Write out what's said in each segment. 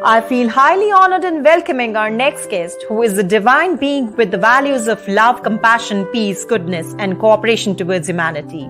I feel highly honored in welcoming our next guest, who is a divine being with the values of love, compassion, peace, goodness, and cooperation towards humanity.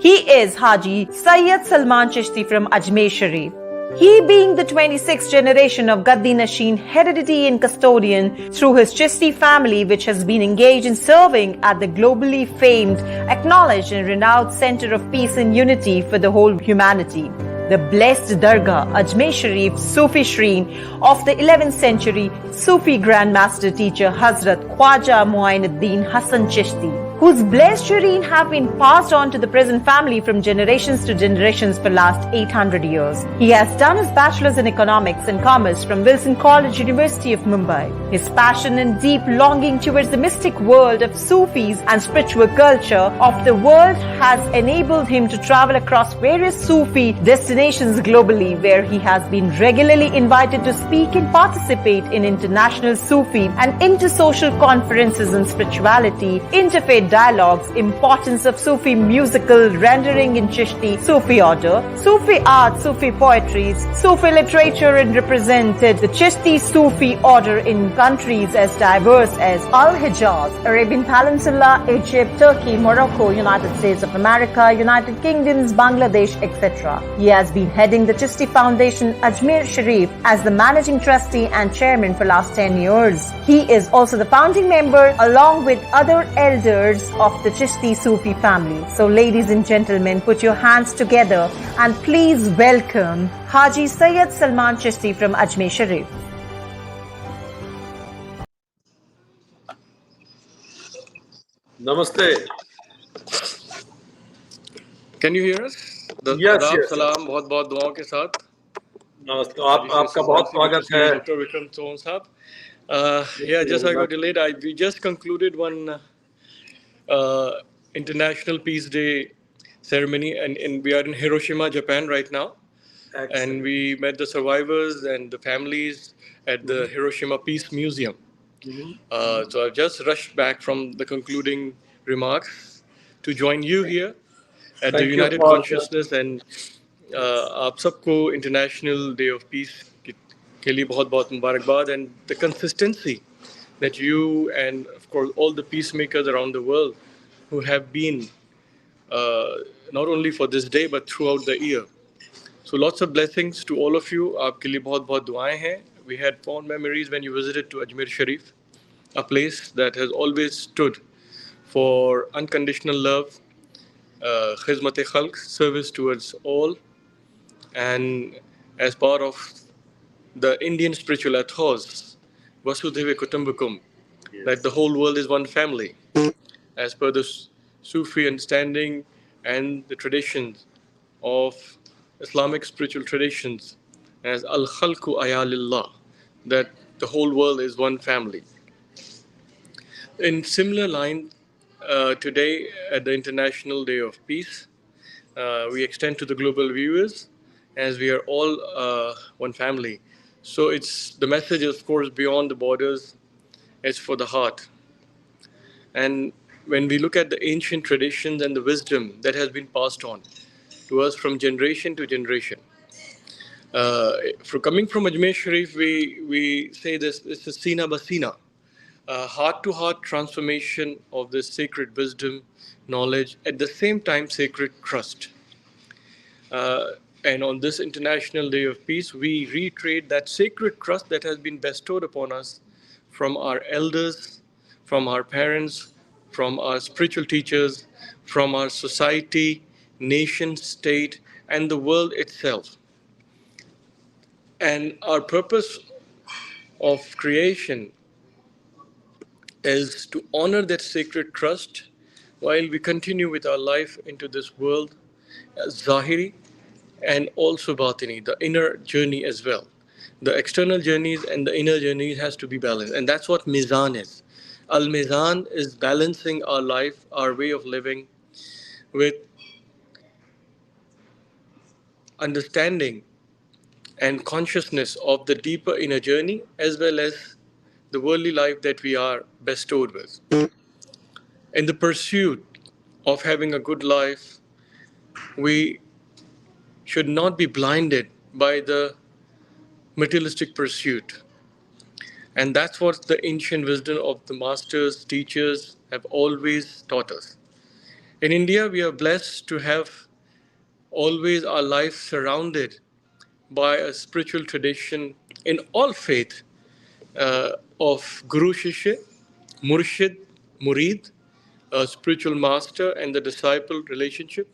He is Haji Sayyid Salman Chishti from Ajmer Sharif. He, being the 26th generation of Gaddi Nashin heredity and custodian through his Chishti family, which has been engaged in serving at the globally famed, acknowledged and renowned center of peace and unity for the whole humanity, the blessed Dargah Ajmer Sharif Sufi Shrine of the 11th century Sufi Grand Master Teacher Hazrat Khwaja Muinuddin Hassan Chishti, whose blessed shrine have been passed on to the present family from generations to generations for last 800 years. He has done his bachelor's in economics and commerce from Wilson College, University of Mumbai. His passion and deep longing towards the mystic world of Sufis and spiritual culture of the world has enabled him to travel across various Sufi destinations globally, where he has been regularly invited to speak and participate in international Sufi and intersocial conferences on spirituality, interfaith dialogues, importance of Sufi musical rendering in Chishti, Sufi order, Sufi art, Sufi poetry, Sufi literature, and represented the Chishti Sufi order in countries as diverse as Al-Hijaz, Arabian Peninsula, Egypt, Turkey, Morocco, United States of America, United Kingdoms, Bangladesh, etc. He has been heading the Chishti Foundation Ajmer Sharif as the managing trustee and chairman for last 10 years. He is also the founding member along with other elders of the Chishti Sufi family. So ladies and gentlemen, put your hands together and please welcome Haji Sayyid Salman Chishti from Ajmer Sharif. Namaste. Can you hear us? Yes, आदाब yes. सलाम बहुत बहुत दुआओं के साथ नमस्ते. आपका बहुत स्वागत है. Dr. Vikram Sohn साहब. Yeah, just I got delayed. We just concluded one International Peace Day ceremony, and we are in Hiroshima, Japan right now. Excellent. And we met the survivors and the families at the Hiroshima Peace Museum. So I've just rushed back from the concluding remarks to join you here at the United Consciousness, and आप सबको International Day of Peace के लिए बहुत बहुत मुबारकबाद, and the consistency that you and of course all the peacemakers around the world who have been not only for this day but throughout the year. So lots of blessings to all of you. आपके लिए बहुत बहुत दुआएं हैं. We had fond memories when you visited to Ajmer Sharif, a place that has always stood for unconditional love, khidmat-e khalq, service towards all, and as part of the Indian spiritual ethos, Vasudhaiva Kutumbakum, that the whole world is one family, as per the Sufi understanding and the traditions of Islamic spiritual traditions, as Al-Khalqu Ayalillah, that the whole world is one family. In similar line, today at the International Day of Peace, we extend to the global viewers as we are all one family. So it's the message, of course, beyond the borders. It's for the heart. And when we look at the ancient traditions and the wisdom that has been passed on to us from generation to generation, coming from Ajmer Sharif, we say this is Sina Basina, heart-to-heart transformation of this sacred wisdom, knowledge, at the same time sacred trust. And on this International Day of Peace, we reiterate that sacred trust that has been bestowed upon us from our elders, from our parents, from our spiritual teachers, from our society, nation, state, and the world itself. And our purpose of creation is to honor that sacred trust while we continue with our life into this world, Zahiri, and also Batini, the inner journey as well. The external journeys and the inner journeys has to be balanced. And that's what Mizan is. Al-Mizan is balancing our life, our way of living, with understanding and consciousness of the deeper inner journey, as well as the worldly life that we are bestowed with. In the pursuit of having a good life, we should not be blinded by the materialistic pursuit. And that's what the ancient wisdom of the masters, teachers have always taught us. In India, we are blessed to have always our life surrounded by a spiritual tradition in all faith of Guru Shishya, Murshid, Murid, a spiritual master, and the disciple relationship.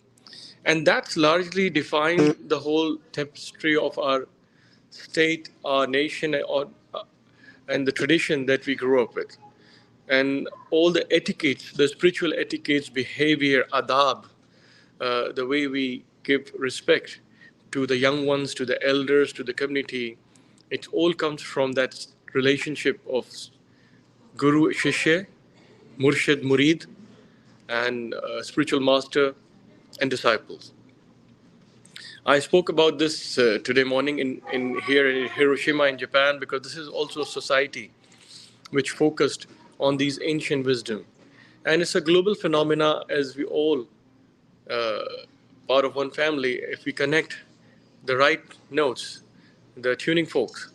And that's largely defined the whole tapestry of our state, our nation, and the tradition that we grew up with. And all the etiquettes, the spiritual etiquettes, behavior, adab, the way we give respect to the young ones, to the elders, to the community, it all comes from that relationship of Guru Shishya, Murshid Murid, and spiritual master and disciples. I spoke about this today morning in here in Hiroshima in Japan, because this is also a society which focused on these ancient wisdom. And it's a global phenomena, as we all part of one family. If we connect the right notes, the tuning folks,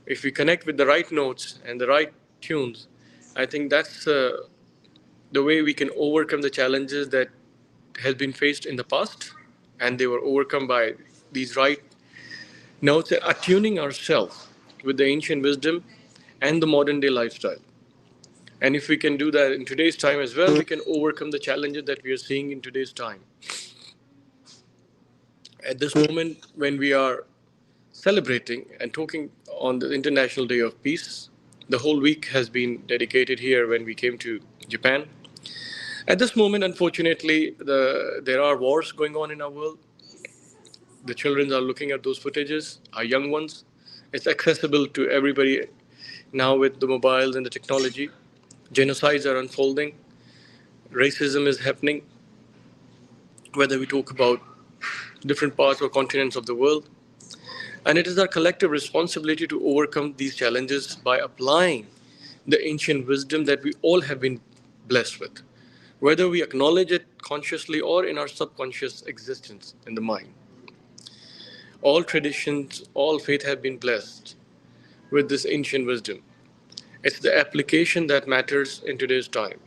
if we connect with the right notes and the right tunes, I think that's the way we can overcome the challenges that has been faced in the past, and they were overcome by these right notes and attuning ourselves with the ancient wisdom and the modern day lifestyle. And if we can do that in today's time as well, we can overcome the challenges that we are seeing in today's time. At this moment, when we are celebrating and talking on the International Day of Peace, the whole week has been dedicated here when we came to Japan. At this moment, unfortunately, there are wars going on in our world. The children are looking at those footages, our young ones. It's accessible to everybody now with the mobiles and the technology. Genocides are unfolding. Racism is happening, whether we talk about different parts or continents of the world. And it is our collective responsibility to overcome these challenges by applying the ancient wisdom that we all have been blessed with, whether we acknowledge it consciously or in our subconscious existence in the mind. All traditions, all faith have been blessed with this ancient wisdom. It's the application that matters in today's time,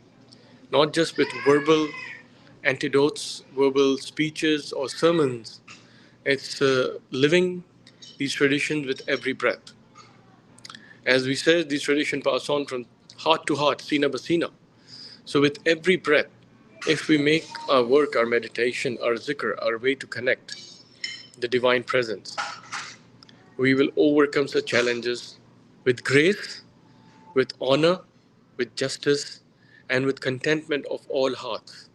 not just with verbal antidotes, verbal speeches, or sermons. It's living these traditions with every breath. As we said, these traditions pass on from heart to heart, sina basina. So with every breath, if we make our work, our meditation, our zikr, our way to connect the divine presence, we will overcome such challenges with grace, with honor, with justice, and with contentment of all hearts.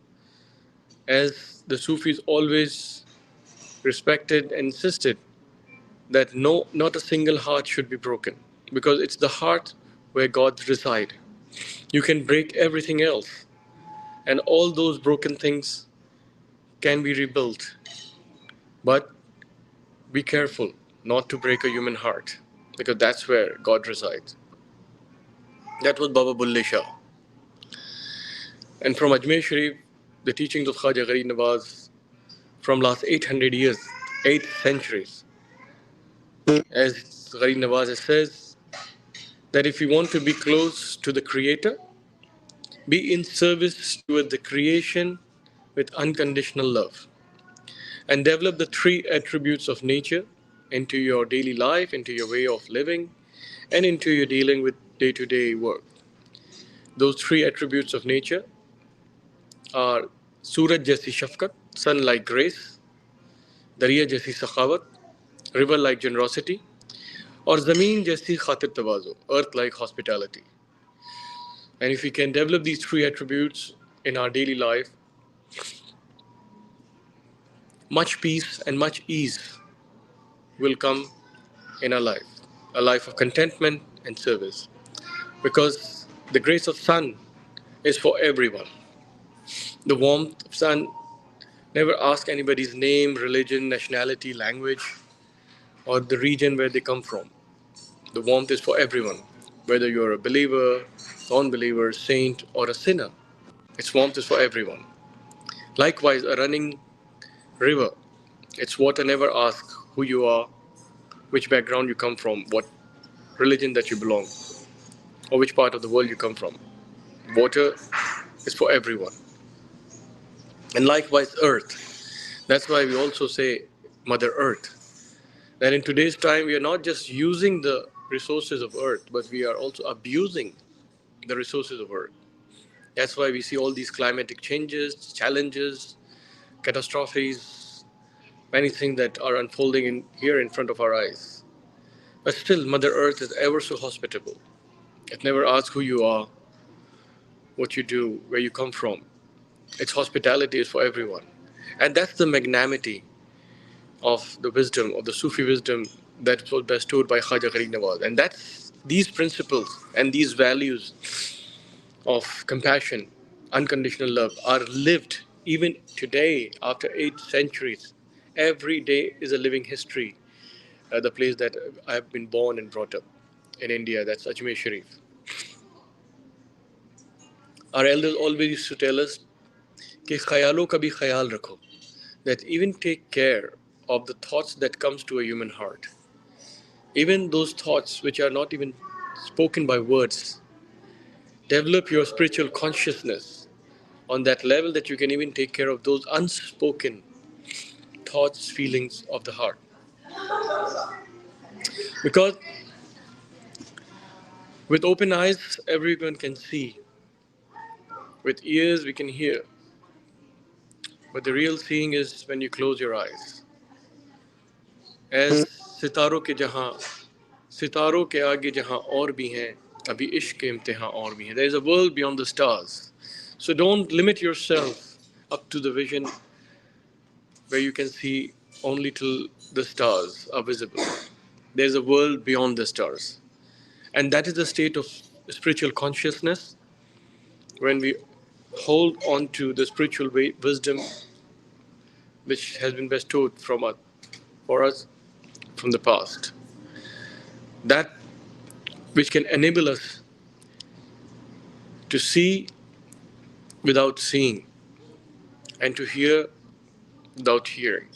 As the Sufis always respected and insisted that no, not a single heart should be broken, because it's the heart where God resides. You can break everything else, and all those broken things can be rebuilt. But be careful not to break a human heart, because that's where God resides. That was Baba Bulle Shah. And from Ajmer Sharif, the teachings of Khaja Gharib Nawaz from last 800 years, 8 centuries. As Gharib Nawaz says, that if we want to be close to the Creator, be in service toward the creation with unconditional love, and develop the three attributes of nature into your daily life, into your way of living, and into your dealing with day-to-day work. Those three attributes of nature are Suraj jaisi shafkat, sun like grace, Dariya jaisi sakhawat, river like generosity, or Zameen jaisi khatir tawazu, earth like hospitality. And if we can develop these three attributes in our daily life, much peace and much ease will come in our life, a life of contentment and service. Because the grace of sun is for everyone. The warmth of sun never asks anybody's name, religion, nationality, language, or the region where they come from. The warmth is for everyone, whether you're a believer, non-believer, saint, or a sinner. Its warmth is for everyone. Likewise, a running river, its water never asks who you are, which background you come from, what religion that you belong, or which part of the world you come from. Water is for everyone. And likewise, earth. That's why we also say Mother Earth. That in today's time, we are not just using the resources of earth, but we are also abusing the resources of earth. That's why we see all these climatic changes, challenges, catastrophes, many things that are unfolding here in front of our eyes. But still, Mother Earth is ever so hospitable. It never asks who you are, what you do, where you come from. Its hospitality is for everyone. And that's the magnanimity of the wisdom, of the Sufi wisdom that was bestowed by Khaja Gharib Nawaz. And that's these principles and these values of compassion, unconditional love are lived even today after 8 centuries. Every day is a living history. The place that I have been born and brought up in India, that's Ajmer Sharif. Our elders always used to tell us कि ख्यालों का भी ख्याल रखो, that even take care of the thoughts that comes to a human heart. Even those thoughts which are not even spoken by words. Develop your spiritual consciousness on that level that you can even take care of those unspoken thoughts, feelings of the heart. Because with open eyes, everyone can see. With ears, we can hear. But the real seeing is when you close your eyes. As सितारों के जहां सितारों के आगे जहां और भी हैं अभी इश्क के इम्तिहान और भी हैं. There is a world beyond the stars. So don't limit yourself up to the vision where you can see only till the stars are visible. There's a world beyond the stars. And that is the state of spiritual consciousness when we hold on to the spiritual wisdom which has been bestowed for us from the past. That which can enable us to see without seeing and to hear without hearing.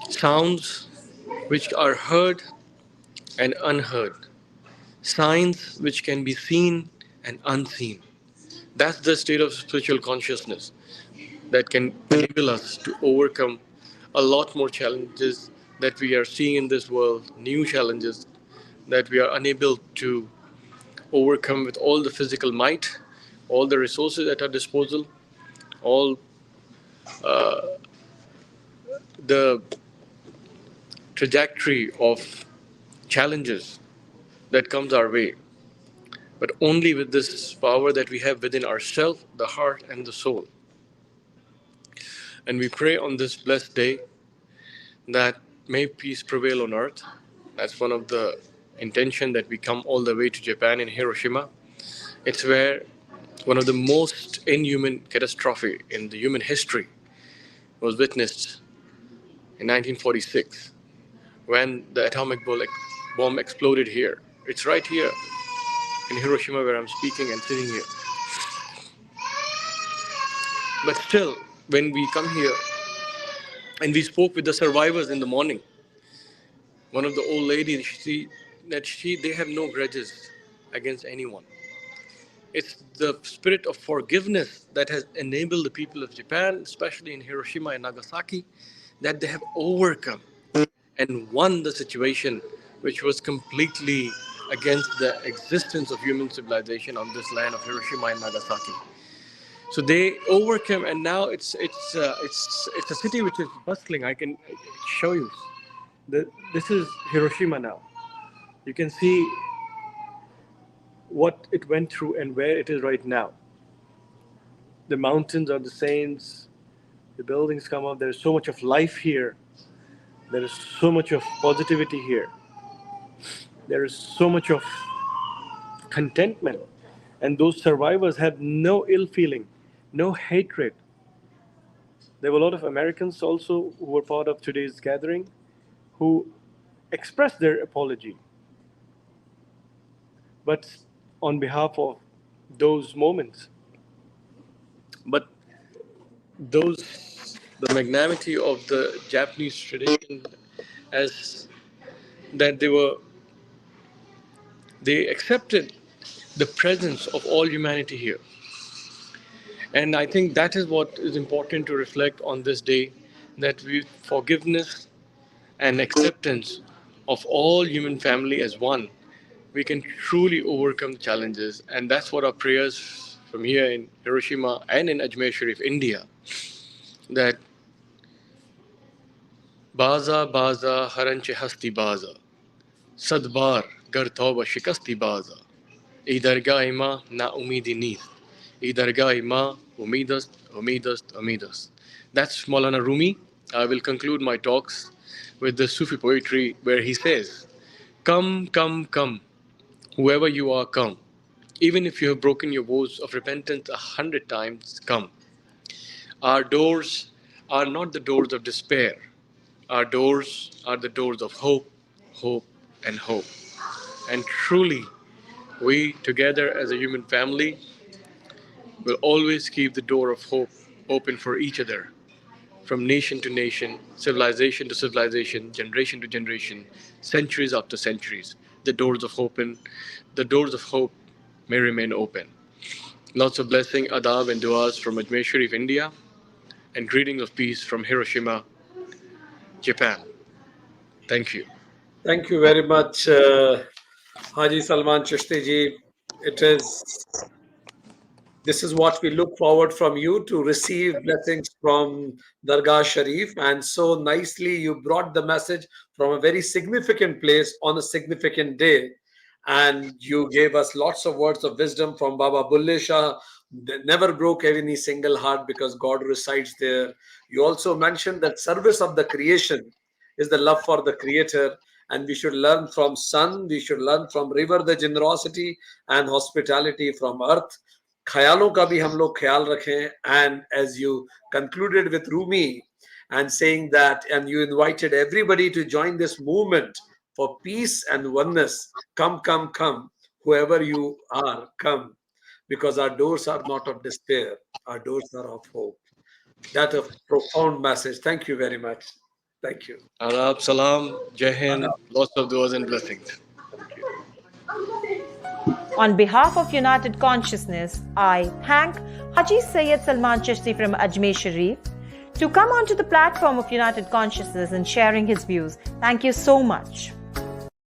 Sounds which are heard and unheard. Signs which can be seen and unseen. That's the state of spiritual consciousness that can enable us to overcome a lot more challenges that we are seeing in this world, new challenges that we are unable to overcome with all the physical might, all the resources at our disposal, all the trajectory of challenges that comes our way, but only with this power that we have within ourselves, the heart and the soul. And we pray on this blessed day that may peace prevail on earth. That's one of the intention that we come all the way to Japan in Hiroshima. It's where one of the most inhuman catastrophe in the human history was witnessed in 1946 when the atomic bomb exploded here. It's right here in Hiroshima where I'm speaking and sitting here. But still, when we come here and we spoke with the survivors in the morning, one of the old ladies, they have no grudges against anyone. It's the spirit of forgiveness that has enabled the people of Japan, especially in Hiroshima and Nagasaki, that they have overcome and won the situation which was completely against the existence of human civilization on this land of Hiroshima and Nagasaki. So they overcome, and now it's a city which is bustling. I can show you. This is Hiroshima now. You can see what it went through and where it is right now. The mountains are the saints. The buildings come up. There's so much of life here. There is so much of positivity here. There is so much of contentment. And those survivors had no ill feeling, no hatred. There were a lot of Americans also who were part of today's gathering who expressed their apology. But on behalf of those moments, but the magnanimity of the Japanese tradition as that they accepted the presence of all humanity here. And I think that is what is important to reflect on this day, that we forgiveness and acceptance of all human family as one, we can truly overcome challenges. And that's what our prayers from here in Hiroshima and in Ajmer Sharif, India, that Baza Baza Haranche Hasti Baza, Sadbar Gar Tauba Shikasti Baza, Idarga Ima Na Umidi Neeth, Idarga Ima Umidast, Umidast, Umidast. That's Maulana Rumi. I will conclude my talks with the Sufi poetry where he says, "Come, come, come, whoever you are, come. Even if you have broken your vows of repentance 100 times, come. Our doors are not the doors of despair. Our doors are the doors of hope, hope, and hope. And truly, we together as a human family will always keep the door of hope open for each other, from nation to nation, civilization to civilization, generation to generation, centuries after centuries. The doors of hope may remain open. Lots of blessing, adab, and duas from Ajmer Sharif, India, and greetings of peace from Hiroshima, Japan. Thank you. Thank you very much, Haji Salman Chishti ji. This is what we look forward from you, to receive blessings from Dargah Sharif. And so nicely you brought the message from a very significant place on a significant day. And you gave us lots of words of wisdom from Baba Bulle Shah. They never broke any single heart because God resides there. You also mentioned that service of the creation is the love for the creator, and we should learn from sun, we should learn from river the generosity and hospitality from earth. ख्यालों का भी हम लोग ख्याल रखें. And as you concluded with Rumi and saying that, and you invited everybody to join this movement for peace and oneness. Come, come, come, whoever you are, come, because our doors are not of despair, our doors are of hope. That's a profound message. Thank you very much. Thank you. Adab, salam, Jai Hind, lots of duas and blessings. Thank you. On behalf of United Consciousness, I thank Haji Sayyid Salman Chishti from Ajmer Sharif to come onto the platform of United Consciousness and sharing his views. Thank you so much.